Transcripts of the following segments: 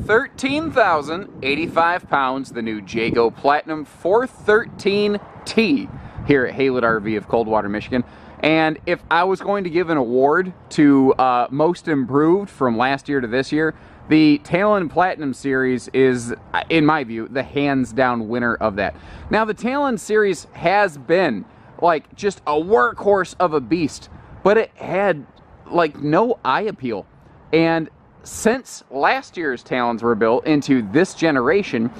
13,085 pounds, the new Jayco Platinum 413T here at Haylett RV of Coldwater, Michigan. And if I was going to give an award to most improved from last year to this year, the Talon Platinum Series is, in my view, the hands-down winner of that. Now, the Talon Series has been, like, just a workhorse of a beast, but it had, like, no eye appeal. And since last year's Talons were built into this generation,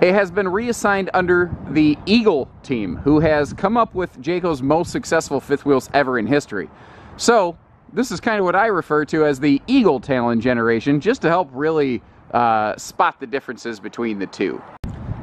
it has been reassigned under the Eagle team, who has come up with Jayco's most successful fifth wheels ever in history. So, this is kind of what I refer to as the Eagle Talon generation, just to help really spot the differences between the two.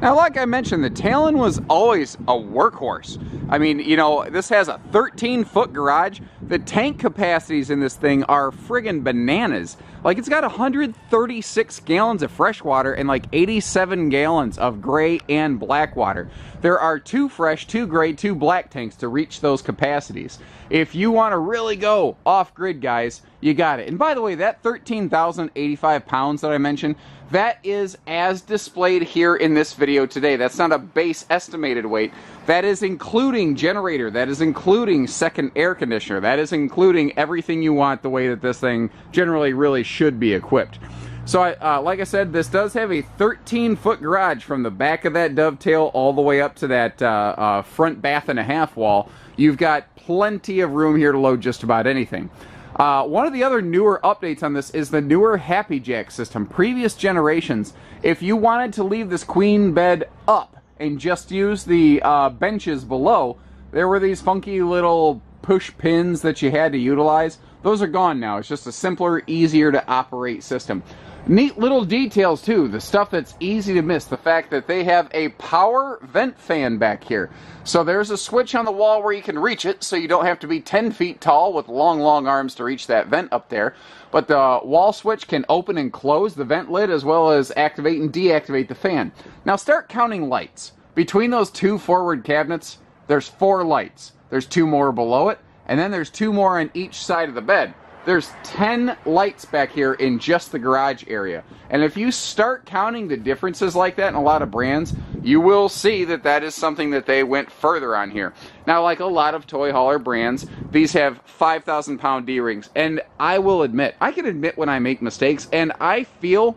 Now, like I mentioned, the Talon was always a workhorse. I mean, you know, this has a 13-foot garage. The tank capacities in this thing are friggin' bananas. Like, it's got 136 gallons of fresh water and like 87 gallons of gray and black water. There are 2 fresh, 2 gray, 2 black tanks to reach those capacities. If you want to really go off-grid, guys, you got it. And by the way, that 13,085 pounds that I mentioned, that is as displayed here in this video today. That's not a base estimated weight. That is including generator. That is including second air conditioner. That is including everything you want the way that this thing generally really should be equipped. So, like I said, this does have a 13-foot garage from the back of that dovetail all the way up to that front bath and a half wall. You've got plenty of room here to load just about anything. One of the other newer updates on this is the newer Happy Jack system. Previous generations, if you wanted to leave this queen bed up and just use the benches below, there were these funky little push pins that you had to utilize. Those are gone now. It's just a simpler, easier to operate system. Neat little details too, the stuff that's easy to miss, the fact that they have a power vent fan back here. So there's a switch on the wall where you can reach it, so you don't have to be 10 feet tall with long arms to reach that vent up there. But the wall switch can open and close the vent lid as well as activate and deactivate the fan. Now start counting lights. Between those 2 forward cabinets, there's 4 lights. There's 2 more below it, and then there's 2 more on each side of the bed. There's 10 lights back here in just the garage area. And if you start counting the differences like that in a lot of brands, you will see that that is something that they went further on here. Now, like a lot of toy hauler brands, these have 5,000-pound D-rings. And I will admit, I can admit when I make mistakes, and I feel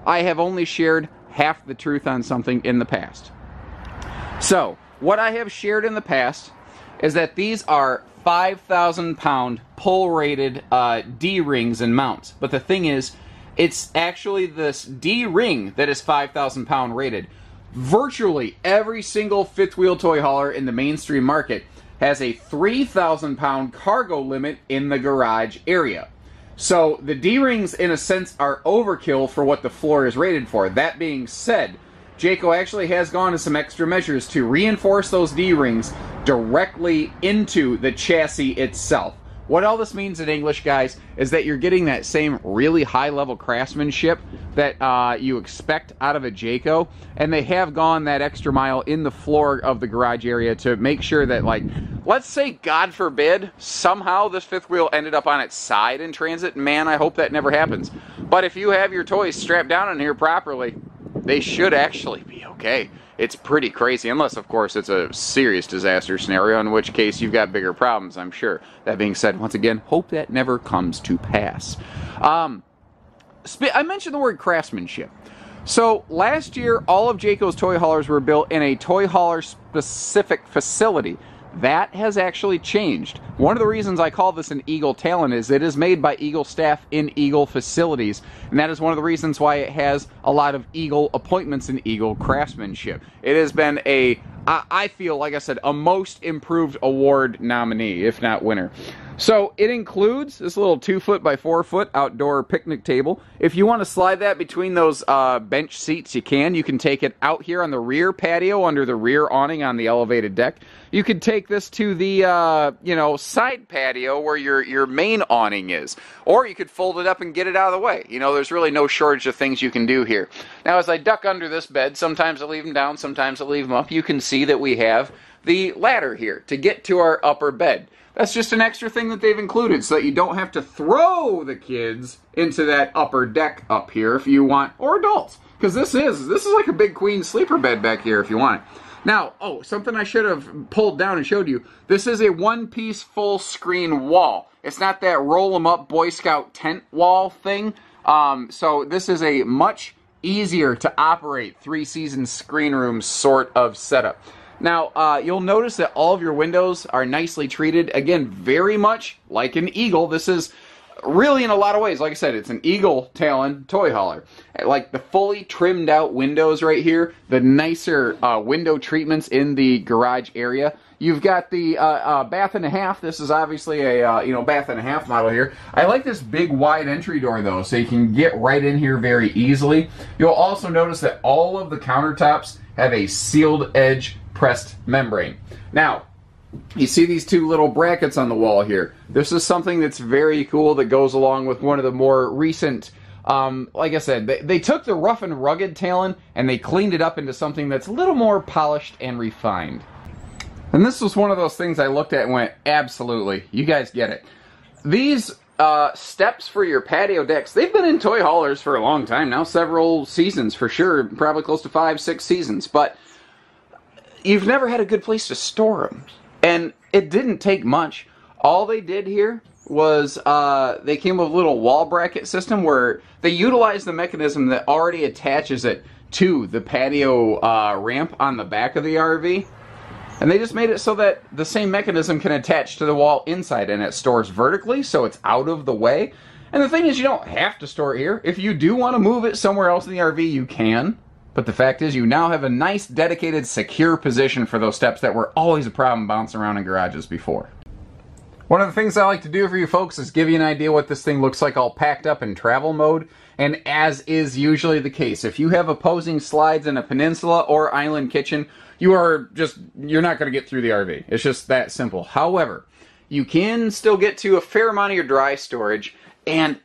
I have only shared half the truth on something in the past. So, what I have shared in the past is that these are 5,000-pound pull-rated D-rings and mounts. But the thing is, it's actually this D-ring that is 5,000-pound rated. Virtually every single fifth wheel toy hauler in the mainstream market has a 3,000-pound cargo limit in the garage area. So the D-rings, in a sense, are overkill for what the floor is rated for. That being said, Jayco actually has gone to some extra measures to reinforce those D-rings directly into the chassis itself. What all this means in English, guys, is that you're getting that same really high-level craftsmanship that you expect out of a Jayco, and they have gone that extra mile in the floor of the garage area to make sure that, like, let's say, God forbid, somehow this fifth wheel ended up on its side in transit. Man, I hope that never happens. But if you have your toys strapped down in here properly, they should actually be okay. It's pretty crazy, unless, of course, it's a serious disaster scenario, in which case you've got bigger problems, I'm sure. That being said, once again, hope that never comes to pass. I mentioned the word craftsmanship. So, last year, all of Jayco's toy haulers were built in a toy hauler-specific facility. That has actually changed. One of the reasons I call this an Eagle Talon is it is made by Eagle staff in Eagle facilities. And that is one of the reasons why it has a lot of Eagle appointments and Eagle craftsmanship. It has been I feel, like I said, a most improved award nominee, if not winner. So it includes this little 2-foot by 4-foot outdoor picnic table. If you want to slide that between those bench seats, you can. You can take it out here on the rear patio under the rear awning on the elevated deck. You could take this to the side patio where your main awning is, or you could fold it up and get it out of the way. You know, there's really no shortage of things you can do here. Now, as I duck under this bed, sometimes I leave them down, sometimes I leave them up. You can see that we have the ladder here to get to our upper bed. That's just an extra thing that they've included so that you don't have to throw the kids into that upper deck up here if you want, or adults, because this is like a big queen sleeper bed back here if you want it. Now, oh, something I should have pulled down and showed you. This is a one-piece full screen wall. It's not that roll 'em up Boy Scout tent wall thing. So this is a much easier to operate 3-season screen room sort of setup. Now, you'll notice that all of your windows are nicely treated. Again, very much like an Eagle. This is really, in a lot of ways, like I said, it's an Eagle Talon toy hauler. Like the fully trimmed out windows right here, the nicer window treatments in the garage area. You've got the bath and a half. This is obviously a bath and a half model here. I like this big wide entry door though, so you can get right in here very easily. You'll also notice that all of the countertops have a sealed edge pressed membrane. Now, you see these two little brackets on the wall here. This is something that's very cool that goes along with one of the more recent, like I said, they took the rough and rugged Talon and they cleaned it up into something that's a little more polished and refined. And this was one of those things I looked at and went, absolutely, you guys get it. These steps for your patio decks, they've been in toy haulers for a long time now, several seasons for sure, probably close to 5-6 seasons, but you've never had a good place to store them. And it didn't take much. All they did here was they came with a little wall bracket system where they utilized the mechanism that already attaches it to the patio ramp on the back of the RV. And they just made it so that the same mechanism can attach to the wall inside, and it stores vertically so it's out of the way. And the thing is, you don't have to store it here. If you do want to move it somewhere else in the RV, you can. But the fact is, you now have a nice, dedicated, secure position for those steps that were always a problem bouncing around in garages before. One of the things I like to do for you folks is give you an idea what this thing looks like all packed up in travel mode. And as is usually the case, if you have opposing slides in a peninsula or island kitchen, you're not going to get through the RV. It's just that simple. However, you can still get to a fair amount of your dry storage, and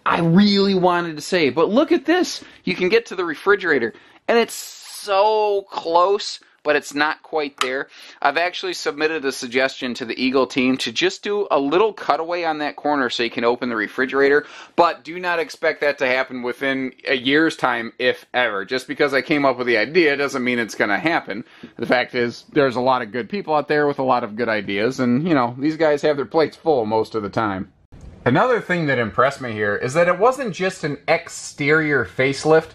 I really wanted to say, but look at this. You can get to the refrigerator, and it's so close, but it's not quite there. I've actually submitted a suggestion to the Eagle team to just do a little cutaway on that corner so you can open the refrigerator, but do not expect that to happen within a year's time, if ever. Just because I came up with the idea doesn't mean it's going to happen. The fact is, there's a lot of good people out there with a lot of good ideas, and, you know, these guys have their plates full most of the time. Another thing that impressed me here is that it wasn't just an exterior facelift.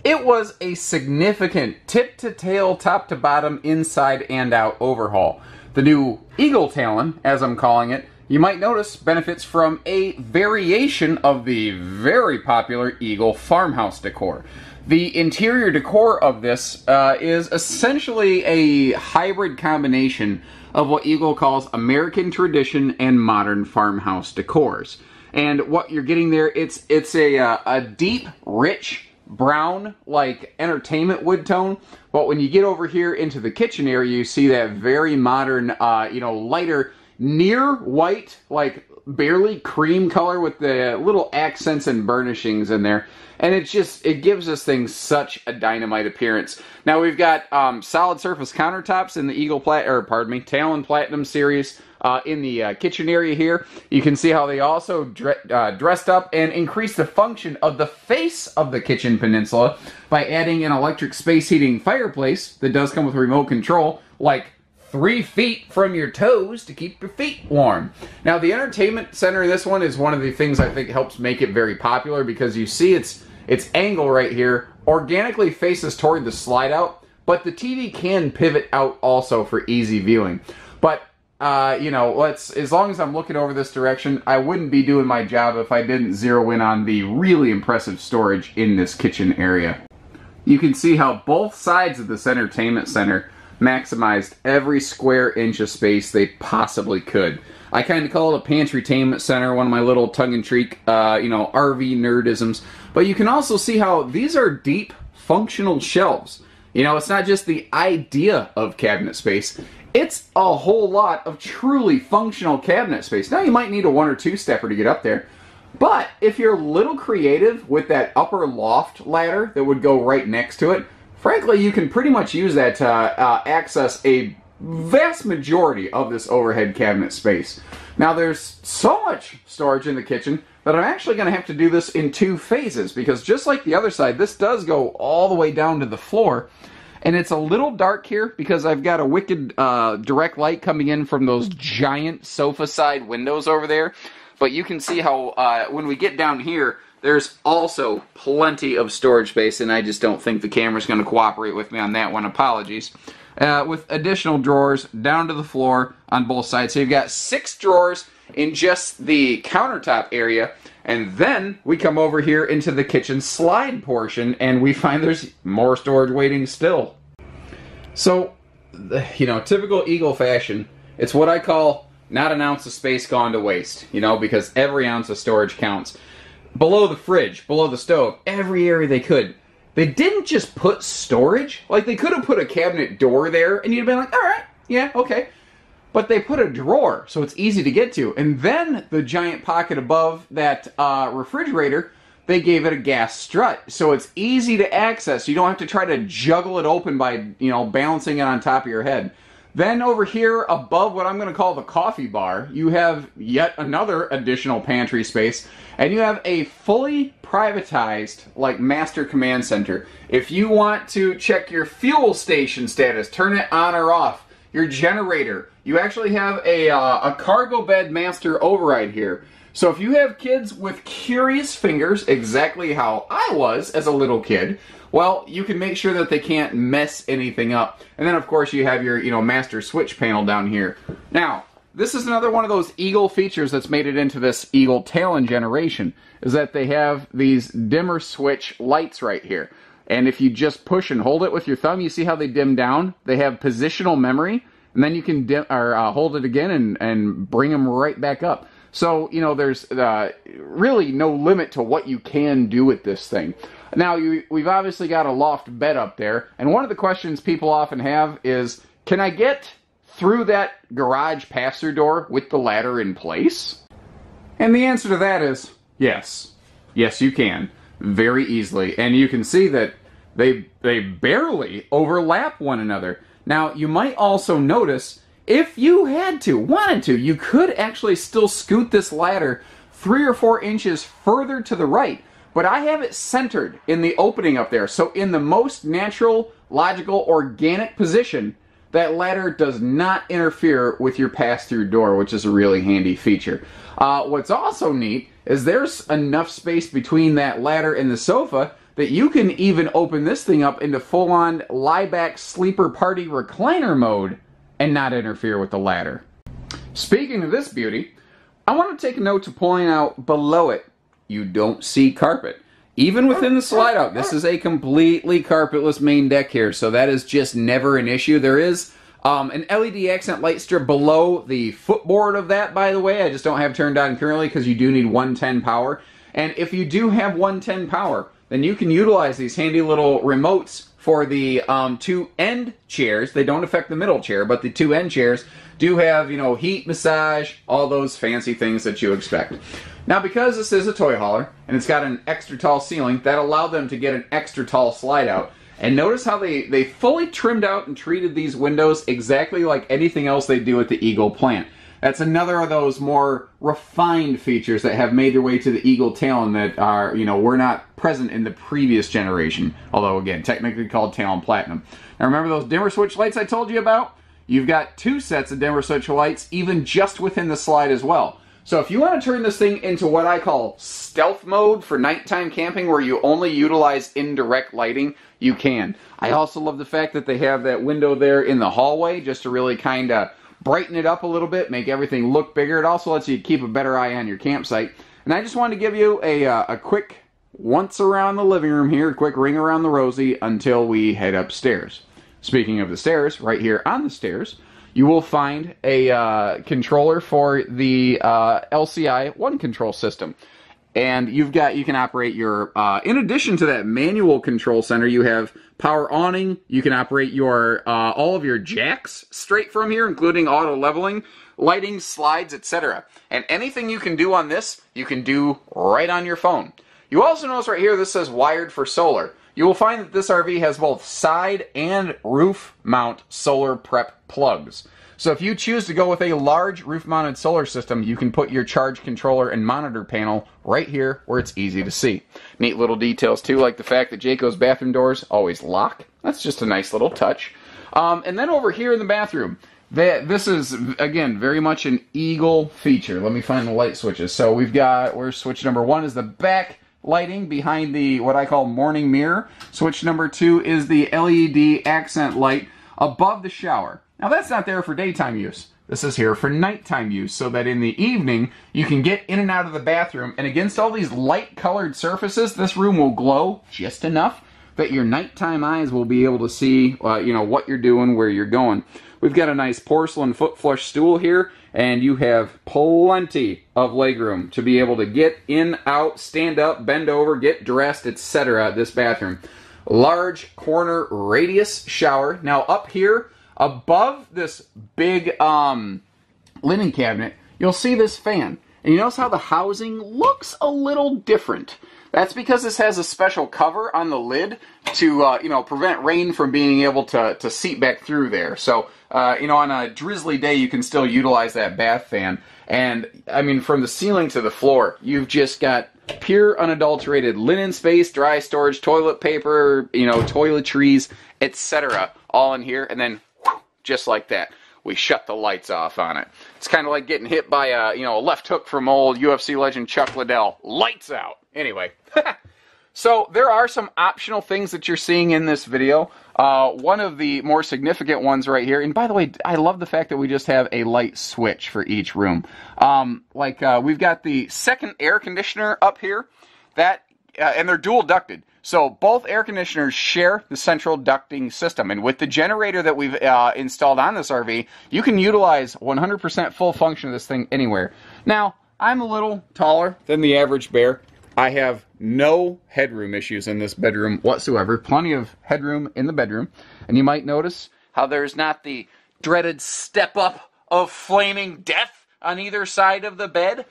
It was a significant tip-to-tail, top-to-bottom, inside and out overhaul. The new Eagle Talon, as I'm calling it, you might notice benefits from a variation of the very popular Eagle farmhouse decor. The interior decor of this is essentially a hybrid combination of what Eagle calls American tradition and modern farmhouse decors. And what you're getting there, it's a deep, rich, brown, like entertainment wood tone, but when you get over here into the kitchen area, you see that very modern, lighter, near white, like barely cream color with the little accents and burnishings in there. And it gives this thing such a dynamite appearance. Now we've got solid surface countertops in the Talon Platinum series in the kitchen area here. You can see how they also dressed up and increased the function of the face of the kitchen peninsula by adding an electric space heating fireplace that does come with remote control, like 3 feet from your toes to keep your feet warm. Now the entertainment center in this one is one of the things I think helps make it very popular, because you see its angle right here organically faces toward the slide out, but the TV can pivot out also for easy viewing. But as long as I'm looking over this direction, I wouldn't be doing my job if I didn't zero in on the really impressive storage in this kitchen area. You can see how both sides of this entertainment center maximized every square inch of space they possibly could. I kind of call it a pantry-tainment center, one of my little tongue-in-cheek, RV nerdisms. But you can also see how these are deep, functional shelves. It's not just the idea of cabinet space. It's a whole lot of truly functional cabinet space. Now, you might need a 1 or 2 stepper to get up there. But if you're a little creative with that upper loft ladder that would go right next to it, frankly, you can pretty much use that to access a vast majority of this overhead cabinet space. Now there's so much storage in the kitchen that I'm actually going to have to do this in 2 phases, because just like the other side, this does go all the way down to the floor. And it's a little dark here because I've got a wicked direct light coming in from those giant sofa side windows over there. But you can see how when we get down here, there's also plenty of storage space, and I just don't think the camera's going to cooperate with me on that one. Apologies. With additional drawers down to the floor on both sides. So you've got 6 drawers in just the countertop area, and then we come over here into the kitchen slide portion, and we find there's more storage waiting still. So, you know, typical Eagle fashion, it's what I call not an ounce of space gone to waste, you know, because every ounce of storage counts. Below the fridge, below the stove, every area they could. They didn't just put storage. Like, they could have put a cabinet door there, and you'd been like, all right, yeah, okay. But they put a drawer, so it's easy to get to. And then the giant pocket above that refrigerator, they gave it a gas strut. So it's easy to access. You don't have to try to juggle it open by, you know, balancing it on top of your head. Then over here above what I'm going to call the coffee bar, you have yet another additional pantry space, and you have a fully privatized, like, master command center. If you want to check your fuel station status, turn it on or off, your generator, you actually have a cargo bed master override here. So if you have kids with curious fingers, exactly how I was as a little kid, well, you can make sure that they can't mess anything up. And then, of course, you have your, you know, master switch panel down here. Now, this is another one of those Eagle features that's made it into this Eagle Talon generation, is that they have these dimmer switch lights right here. And if you just push and hold it with your thumb, you see how they dim down? They have positional memory, and then you can hold it again and bring them right back up. So, you know, there's really no limit to what you can do with this thing. Now, we've obviously got a loft bed up there, and one of the questions people often have is, can I get through that garage pass-through door with the ladder in place? And the answer to that is yes. Yes, you can. Very easily. And you can see that they barely overlap one another. Now, you might also notice, if you wanted to, you could actually still scoot this ladder 3 or 4 inches further to the right. But I have it centered in the opening up there. So in the most natural, logical, organic position, that ladder does not interfere with your pass-through door, which is a really handy feature. What's also neat is there's enough space between that ladder and the sofa that you can even open this thing up into full-on lie-back sleeper party recliner mode and not interfere with the ladder. Speaking of this beauty, I want to take a note to point out below it, you don't see carpet. Even within the slide out, this is a completely carpetless main deck here, so that is just never an issue. There is an LED accent light strip below the footboard of that, by the way. I just don't have turned on currently because you do need 110 power. And if you do have 110 power, then you can utilize these handy little remotes for the 2 end chairs. They don't affect the middle chair, but the 2 end chairs do have, you know, heat, massage, all those fancy things that you expect. Now, because this is a toy hauler, and it's got an extra tall ceiling, that allowed them to get an extra tall slide out. And notice how they fully trimmed out and treated these windows exactly like anything else they do at the Eagle plant. That's another of those more refined features that have made their way to the Eagle Talon that are, you know, were not present in the previous generation. Although, again, technically called Talon Platinum. Now, remember those dimmer switch lights I told you about? You've got 2 sets of dimmer switch lights, even just within the slide as well. So if you want to turn this thing into what I call stealth mode for nighttime camping, where you only utilize indirect lighting, you can. I also love the fact that they have that window there in the hallway just to really kind of brighten it up a little bit, make everything look bigger. It also lets you keep a better eye on your campsite. And I just wanted to give you a quick once around the living room here, a quick ring around the rosy until we head upstairs. Speaking of the stairs, right here on the stairs, you will find a controller for the LCI One Control system. And you can operate your, in addition to that manual control center, you have power awning. You can operate your all of your jacks straight from here, including auto leveling, lighting, slides, etc. And anything you can do on this, you can do right on your phone. You also notice right here this says wired for solar. You will find that this RV has both side and roof mount solar prep plugs. So if you choose to go with a large roof-mounted solar system, you can put your charge controller and monitor panel right here where it's easy to see. Neat little details too, like the fact that Jayco's bathroom doors always lock. That's just a nice little touch. And then over here in the bathroom, this is, again, very much an Eagle feature. Let me find the light switches. So we've got, where's switch number 1 is the back lighting behind the, what I call morning mirror. Switch number 2 is the LED accent light above the shower. Now that's not there for daytime use. This is here for nighttime use, so that in the evening you can get in and out of the bathroom, and against all these light colored surfaces, this room will glow just enough that your nighttime eyes will be able to see what you're doing, where you're going. We've got a nice porcelain foot flush stool here, and you have plenty of legroom to be able to get in, out, stand up, bend over, get dressed, etc. at this bathroom. Large corner radius shower. Now up here, above this big linen cabinet, you'll see this fan. And you notice how the housing looks a little different. That's because this has a special cover on the lid to prevent rain from being able to seep back through there. So, on a drizzly day, you can still utilize that bath fan. And, I mean, from the ceiling to the floor, you've just got pure unadulterated linen space, dry storage, toilet paper, toiletries, etc. all in here. And then, just like that, we shut the lights off on it. It's kind of like getting hit by a left hook from old UFC legend Chuck Liddell. Lights out. Anyway, so there are some optional things that you're seeing in this video. One of the more significant ones right here, and by the way, I love the fact that we just have a light switch for each room. We've got the second air conditioner up here, and they're dual ducted. So both air conditioners share the central ducting system, and with the generator that we've installed on this RV, you can utilize 100% full function of this thing anywhere. Now, I'm a little taller than the average bear. I have no headroom issues in this bedroom whatsoever. Plenty of headroom in the bedroom. And you might notice how there's not the dreaded step up of flaming death on either side of the bed.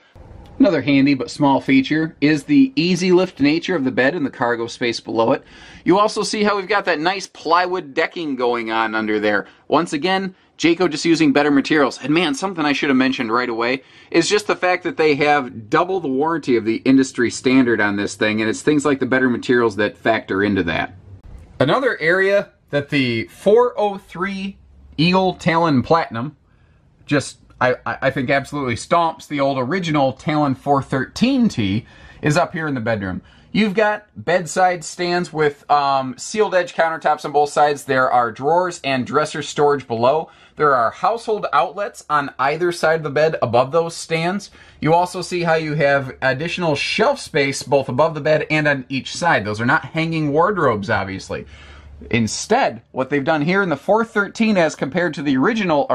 Another handy but small feature is the easy lift nature of the bed and the cargo space below it. You also see how we've got that nice plywood decking going on under there. Once again, Jayco just using better materials. And man, something I should have mentioned right away is just the fact that they have double the warranty of the industry standard on this thing, and it's things like the better materials that factor into that. Another area that the 403 Eagle Talon Platinum just, I think, absolutely stomps the old original Talon 413T is up here in the bedroom. You've got bedside stands with sealed edge countertops on both sides. There are drawers and dresser storage below. There are household outlets on either side of the bed above those stands. You also see how you have additional shelf space both above the bed and on each side. Those are not hanging wardrobes, obviously. Instead, what they've done here in the 413 as compared to the original,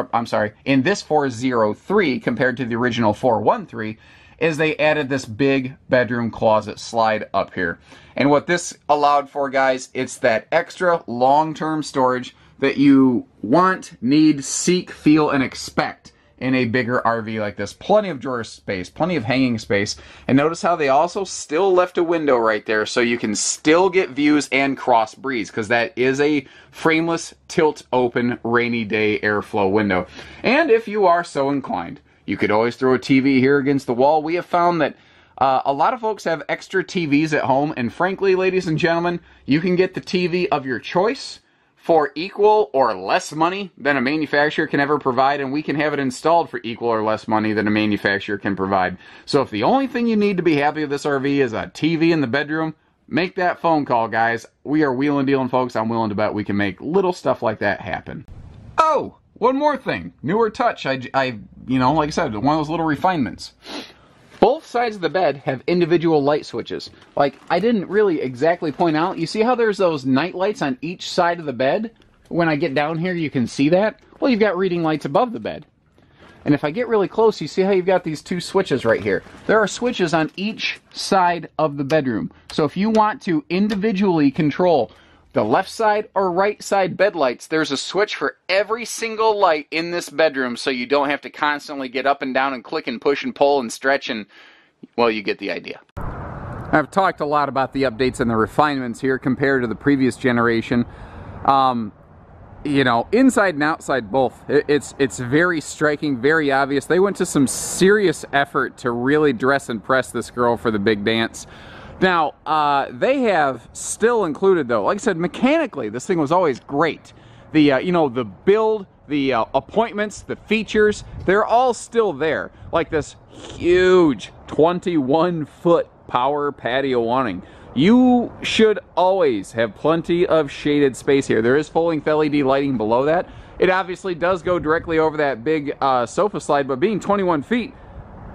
in this 403 compared to the original 413, is they added this big bedroom closet slide up here. And what this allowed for, guys, it's that extra long-term storage that you want, need, seek, feel, and expect in a bigger RV like this. Plenty of drawer space, plenty of hanging space. And notice how they also still left a window right there so you can still get views and cross breeze, because that is a frameless, tilt-open, rainy day airflow window. And if you are so inclined, you could always throw a TV here against the wall. We have found that a lot of folks have extra TVs at home, and frankly, ladies and gentlemen, you can get the TV of your choice for equal or less money than a manufacturer can ever provide, and we can have it installed for equal or less money than a manufacturer can provide. So if the only thing you need to be happy with this RV is a TV in the bedroom, make that phone call, guys. We are wheeling dealing, folks. I'm willing to bet we can make little stuff like that happen. Oh! One more thing, newer touch, like I said, one of those little refinements. Both sides of the bed have individual light switches. Like, I didn't really exactly point out, you see how there's those night lights on each side of the bed? When I get down here, you can see that? Well, you've got reading lights above the bed. And if I get really close, you see how you've got these two switches right here. There are switches on each side of the bedroom. So if you want to individually control the left side or right side bed lights, there's a switch for every single light in this bedroom, so you don't have to constantly get up and down and click and push and pull and stretch, and, well, you get the idea. I've talked a lot about the updates and the refinements here compared to the previous generation. You know, inside and outside both. It's very striking, very obvious. They went to some serious effort to really dress and press this girl for the big dance. Now, they have still included, though, like I said, mechanically, this thing was always great. The, you know, the build, the appointments, the features, they're all still there. Like this huge 21-foot power patio awning. You should always have plenty of shaded space here. There is full-length LED lighting below that. It obviously does go directly over that big sofa slide, but being 21 feet,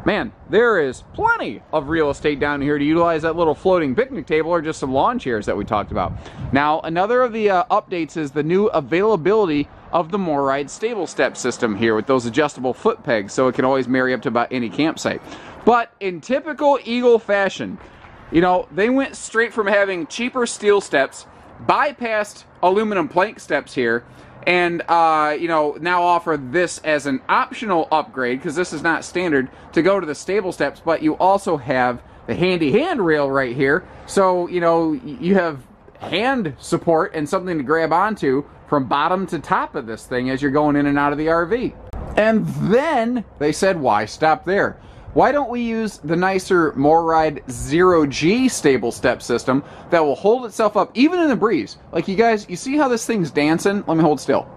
man, there is plenty of real estate down here to utilize that little floating picnic table or just some lawn chairs that we talked about. Now, another of the updates is the new availability of the MORryde stable step system here with those adjustable foot pegs, so it can always marry up to about any campsite. But in typical Eagle fashion, you know, they went straight from having cheaper steel steps, bypassed aluminum plank steps here, and, you know, now offer this as an optional upgrade, because this is not standard, to go to the stable steps, but you also have the handy handrail right here, so, you know, you have hand support and something to grab onto from bottom to top of this thing as you're going in and out of the RV. And then they said, why stop there? Why don't we use the nicer MORryde 0G stable step system that will hold itself up even in the breeze? Like, you guys, you see how this thing's dancing? Let me hold still.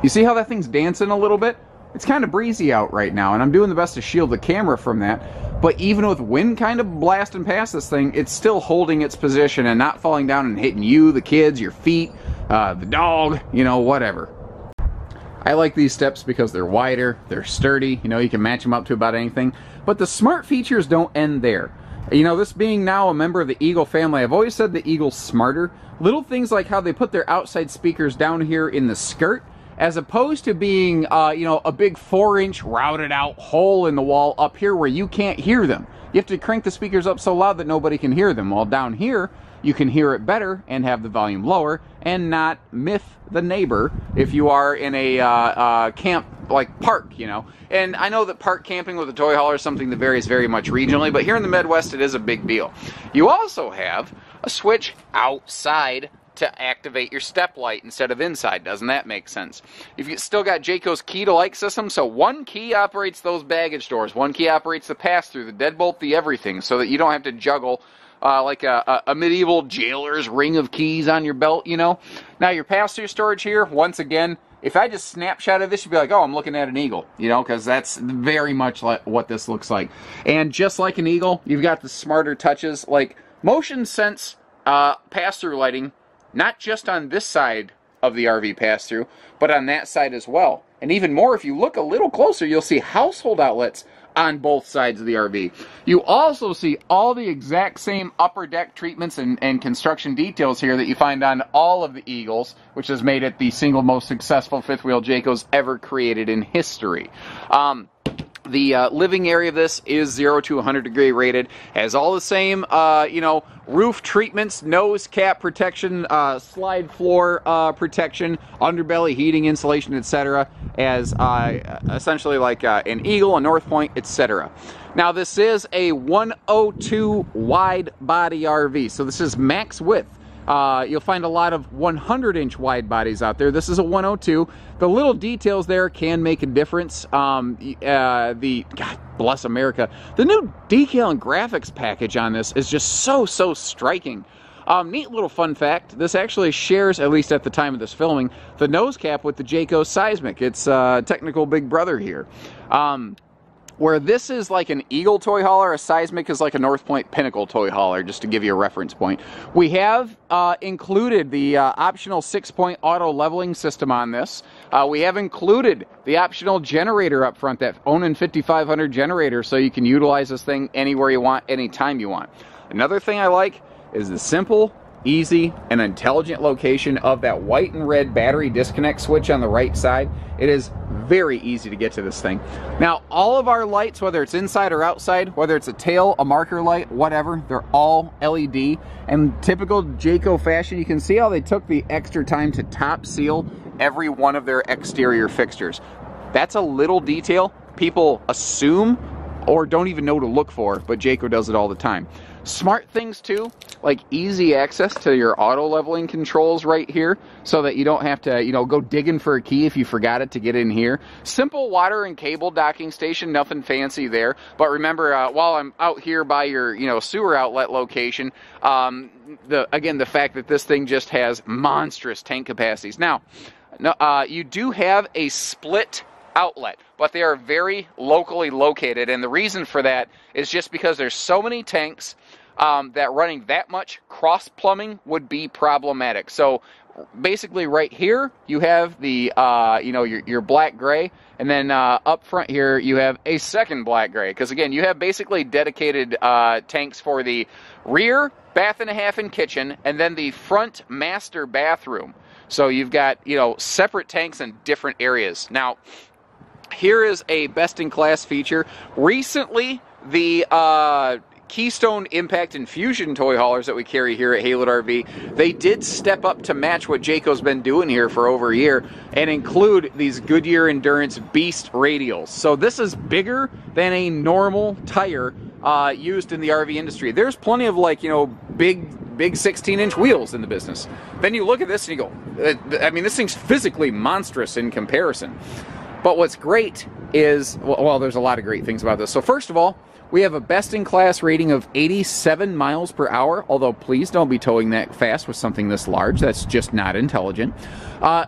You see how that thing's dancing a little bit? It's kind of breezy out right now, and I'm doing the best to shield the camera from that. But even with wind kind of blasting past this thing, it's still holding its position and not falling down and hitting you, the kids, your feet, the dog, you know, whatever. I like these steps because they're wider, they're sturdy, you know, you can match them up to about anything. But the smart features don't end there. You know, this being now a member of the Eagle family, I've always said the Eagle's smarter. Little things like how they put their outside speakers down here in the skirt, as opposed to being, you know, a big 4-inch routed out hole in the wall up here where you can't hear them. You have to crank the speakers up so loud that nobody can hear them. While down here, you can hear it better and have the volume lower and not myth the neighbor if you are in a camp like park, you know. And I know that park camping with a toy hauler is something that varies very much regionally, but here in the Midwest it is a big deal. You also have a switch outside to activate your step light instead of inside. Doesn't that make sense? If you still got Jayco's key to light system, so one key operates those baggage doors, one key operates the pass-through, the deadbolt, the everything, so that you don't have to juggle like a medieval jailer's ring of keys on your belt, you know. Now your pass-through storage here, once again, if I just snapshot of this, you'd be like, oh, I'm looking at an Eagle, you know, because that's very much like what this looks like. And just like an Eagle, you've got the smarter touches, like motion sense pass-through lighting, not just on this side of the RV pass-through, but on that side as well. And even more, if you look a little closer, you'll see household outlets on both sides of the RV. You also see all the exact same upper deck treatments and construction details here that you find on all of the Eagles, which has made it the single most successful fifth wheel Jayco's ever created in history. The living area of this is 0 to 100 degree rated. Has all the same, you know, roof treatments, nose cap protection, slide floor protection, underbelly heating, insulation, etc. as essentially like an Eagle, a North Point, etc. Now this is a 102 wide body RV, so this is max width. You'll find a lot of 100-inch wide bodies out there. This is a 102. The little details there can make a difference. God bless America. The new decal and graphics package on this is just so striking. Neat little fun fact, this actually shares, at least at the time of this filming, the nose cap with the Jayco Seismic. It's technical big brother here. Where this is like an Eagle toy hauler, a Seismic is like a North Point Pinnacle toy hauler, just to give you a reference point. We have included the optional 6-point auto leveling system on this. We have included the optional generator up front, that Awning 5500 generator, so you can utilize this thing anywhere you want, anytime you want. Another thing I like is the simple, easy, and intelligent location of that white and red battery disconnect switch on the right side. It is very easy to get to this thing. Now, all of our lights, whether it's inside or outside, whether it's a tail, a marker light, whatever, they're all LED. And typical Jayco fashion, you can see how they took the extra time to top seal every one of their exterior fixtures. That's a little detail people assume or don't even know to look for, but Jayco does it all the time. Smart things too, like easy access to your auto leveling controls right here, so that you don't have to, you know, go digging for a key if you forgot it to get in here. Simple water and cable docking station, nothing fancy there. But remember, while I'm out here by your, you know, sewer outlet location, the fact that this thing just has monstrous tank capacities. Now, you do have a split outlet, but they are very locally located, and the reason for that is just because there's so many tanks that running that much cross plumbing would be problematic. So basically right here you have the you know, your black gray, and then up front here you have a second black gray, because again you have basically dedicated tanks for the rear bath and a half and kitchen, and then the front master bathroom. So you've got, you know, separate tanks in different areas. Now, here is a best-in-class feature. Recently, the Keystone Impact and Fusion toy haulers that we carry here at Haylett RV, they did step up to match what Jayco's been doing here for over a year and include these Goodyear Endurance Beast radials. So this is bigger than a normal tire used in the RV industry. There's plenty of, like, you know, big 16-inch wheels in the business. Then you look at this and you go, I mean, this thing's physically monstrous in comparison. But what's great is, well, there's a lot of great things about this. So first of all, we have a best-in-class rating of 87 miles per hour, although please don't be towing that fast with something this large. That's just not intelligent.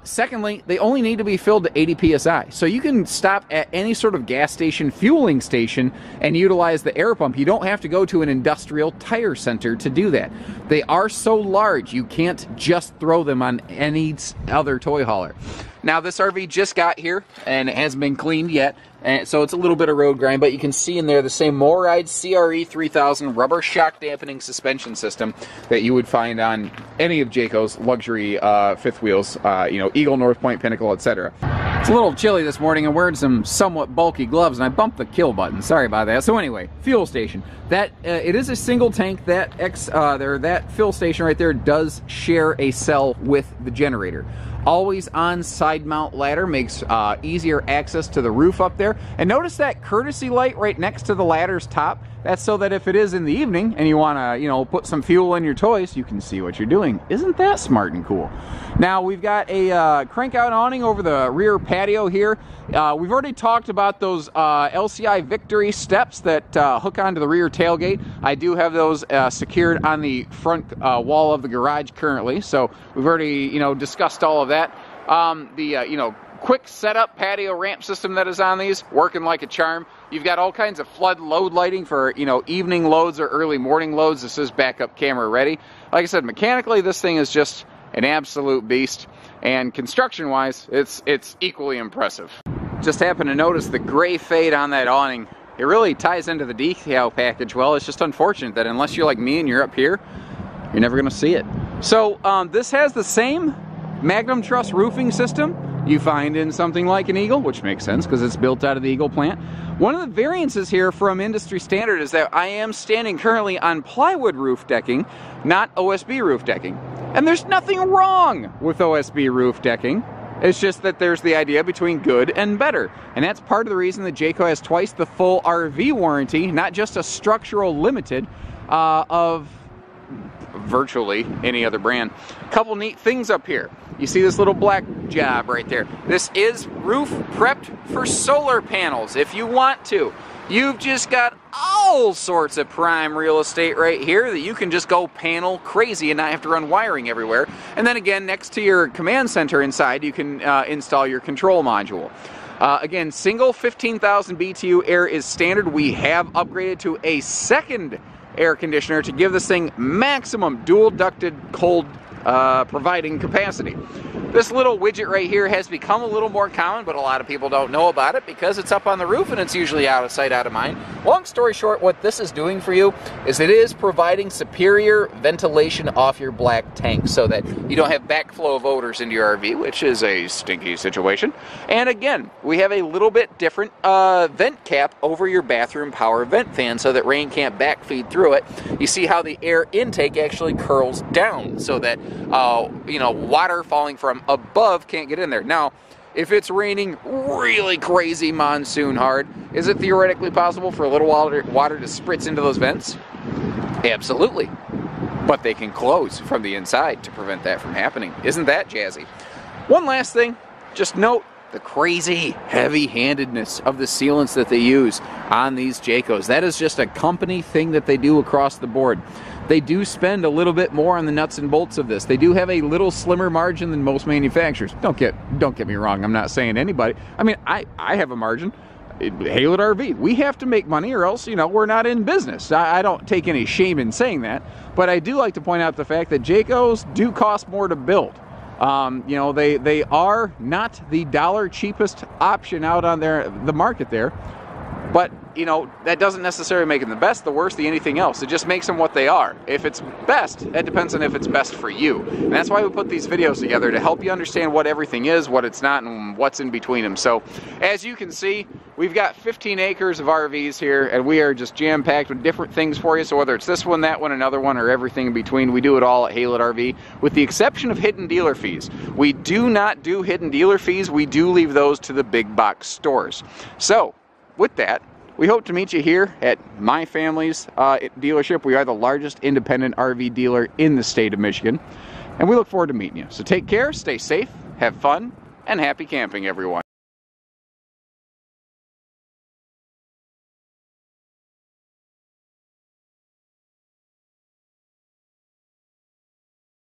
Secondly, they only need to be filled to 80 psi. So you can stop at any sort of gas station, fueling station, and utilize the air pump. You don't have to go to an industrial tire center to do that. They are so large, you can't just throw them on any other toy hauler. Now, this RV just got here, and it hasn't been cleaned yet, and so it's a little bit of road grind, but you can see in there the same MORryde CRE 3000 rubber shock dampening suspension system that you would find on any of Jayco's luxury fifth wheels, you know, Eagle, North Point, Pinnacle, etc. It's a little chilly this morning. I'm wearing some somewhat bulky gloves, and I bumped the kill button. Sorry about that. So anyway, fuel station. That it is a single tank. That fuel station right there does share a cell with the generator. Always on side mount ladder makes easier access to the roof up there. And notice that courtesy light right next to the ladder's top. That's so that if it is in the evening and you want to, you know, put some fuel in your toys, you can see what you're doing. Isn't that smart and cool? Now, we've got a crank out awning over the rear patio here. We've already talked about those LCI Victory steps that hook onto the rear tailgate. I do have those secured on the front wall of the garage currently, so we've already, you know, discussed all of that. You know, quick setup patio ramp system that is on these, working like a charm. You've got all kinds of flood load lighting for, you know, evening loads or early morning loads. This is backup camera ready. Like I said, mechanically, this thing is just an absolute beast, and construction-wise, it's equally impressive. Just happened to notice the gray fade on that awning. It really ties into the decal package well. It's just unfortunate that unless you're like me and you're up here, you're never going to see it. So this has the same Magnum Truss roofing system you find in something like an Eagle, which makes sense because it's built out of the Eagle plant. One of the variances here from industry standard is that I am standing currently on plywood roof decking, not OSB roof decking. And there's nothing wrong with OSB roof decking. It's just that there's the idea between good and better. And that's part of the reason that Jayco has twice the full RV warranty, not just a structural limited of virtually any other brand. Couple neat things up here. You see this little black job right there. This is roof prepped for solar panels if you want to. You've just got all sorts of prime real estate right here that you can just go panel crazy and not have to run wiring everywhere. And then again, next to your command center inside, you can install your control module. Again, single 15,000 BTU air is standard. We have upgraded to a second air conditioner to give this thing maximum dual ducted cold providing capacity. This little widget right here has become a little more common, but a lot of people don't know about it because it's up on the roof and it's usually out of sight, out of mind. Long story short, what this is doing for you is it is providing superior ventilation off your black tank so that you don't have backflow of odors into your RV, which is a stinky situation. And again, we have a little bit different vent cap over your bathroom power vent fan so that rain can't backfeed through it. You see how the air intake actually curls down so that you know, water falling from above can't get in there. Now, if it's raining really crazy monsoon hard, is it theoretically possible for a little water to spritz into those vents? Absolutely. But they can close from the inside to prevent that from happening. Isn't that jazzy? One last thing, just note the crazy heavy-handedness of the sealants that they use on these Jaycos. That is just a company thing that they do across the board. They do spend a little bit more on the nuts and bolts of this. They do have a little slimmer margin than most manufacturers. Don't get me wrong. I'm not saying anybody. I mean, I have a margin. Haylett RV, we have to make money or else, you know, we're not in business. I don't take any shame in saying that, but I do like to point out the fact that Jaycos do cost more to build. You know, they are not the dollar cheapest option out on the market there, but you know, that doesn't necessarily make them the best, the worst, the anything else. It just makes them what they are. If it's best, that depends on if it's best for you. And that's why we put these videos together, to help you understand what everything is, what it's not, and what's in between them. So, as you can see, we've got 15 acres of RVs here, and we are just jam-packed with different things for you. So whether it's this one, that one, another one, or everything in between, we do it all at Haylett RV, with the exception of hidden dealer fees. We do not do hidden dealer fees. We do leave those to the big box stores. So, with that, we hope to meet you here at my family's dealership. We are the largest independent RV dealer in the state of Michigan, and we look forward to meeting you. So take care, stay safe, have fun, and happy camping, everyone.